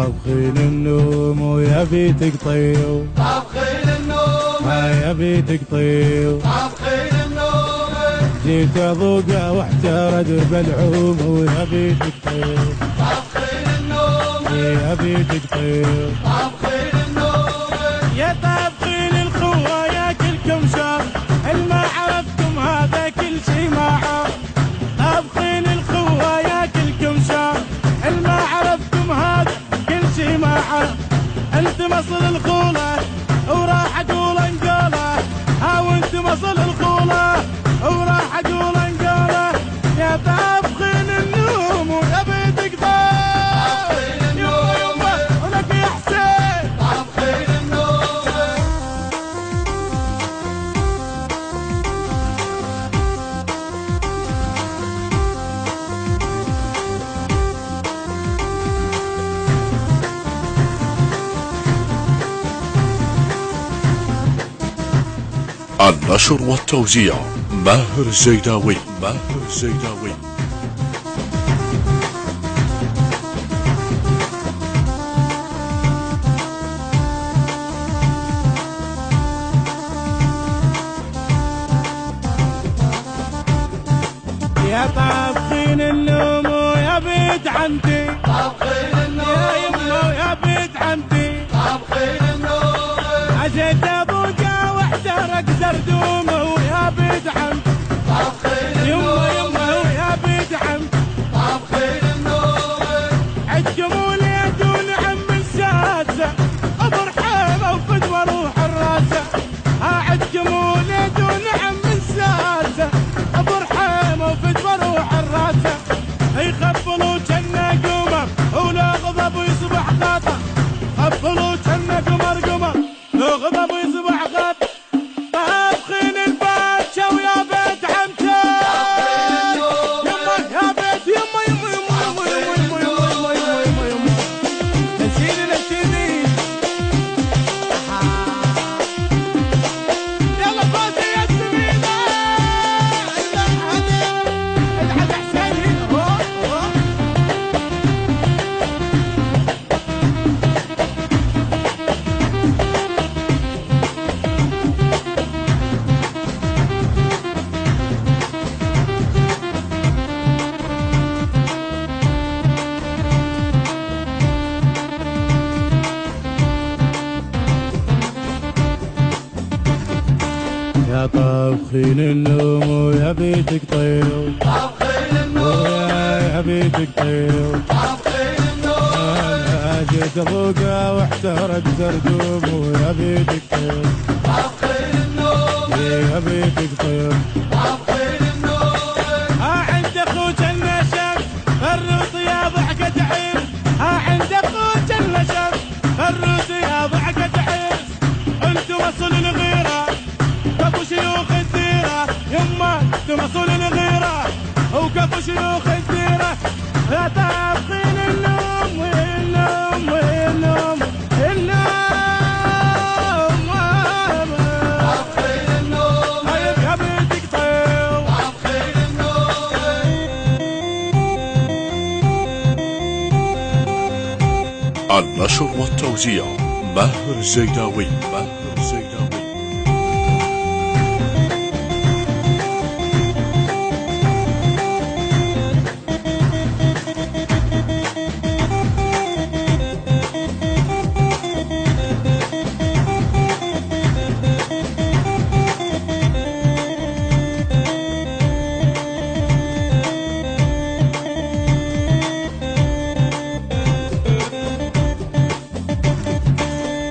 طابخين النوم ويا بيتك طيو، طابخين النوم يا بيتك طيو، طابخين النوم جيت اذوقه واحترد بالعوم ويا بيتك طيو، طابخين النوم يا بيتك طيو، طابخين النوم يا طابخين الخوة ياكلكم شر، الما عرفتم هذا كل شي ما عرف. طابخين الخوة ياكلكم شر، الما عرفتم هذا كل شي ما عرف. انت مصل الخولة وراح اقول انقوله، وانت مصل الخولة وراح اقول انقوله. يا طابخين النوم ويا بيتك طيب، يما ولك يا حسين. طابخين النوم النشر والتوزيع ماهر الزيداوي. ماهر الزيداوي. يا طابخين النوم ويا بيت عمتي، طابخين يا النوم يما ويا بيت عمتي. طابخين النوم عزيت ابوقه واحترق زردومه ويا بيت عمتي، طابخين يما النوم يما ويا بيت عمتي. طابخين النوم عدكم وليد ونعم السادسه، ابو رحيمه وفدوه روح الراسه. عدكم وليد ونعم السادسه، ابو رحيمه وفدوه روح الراسه. يخبلوا جنة قمر ولو غضب ويصبح خطر، خبلوا جنة قمر قمر لو غضب ويصبح خطر. طابخين الباتشا ويا بيت عمته، يما يا بيت يما يما يما يما يما يما يما يما يما. نسيني نسيني يلا فوزي يا السمينة. ادعس حسين هنا. يا طابخين النوم ويا بيتك طيو، طابخين النوم يا بيتك طيو. طابخين النوم انا جيت ابوقه واحترق زردوم ويا بيتك طيو، طابخين النوم يا بيتك طيو. طابخين النوم عند اخوك النشم الروس يا ضحكة عير، عند اخوك النشم الروس يا ضحكة عير. انت وصل الغيرة كفو شيوخ الديرة، يما انت وصل الغيرة وكفو شيوخ الديرة. يا طابخين النوم والنوم والنوم النوم. طابخين النوم طيب يا بيتك طيب. طابخين النوم النشر والتوزيع ماهر الزيداوي. ماهر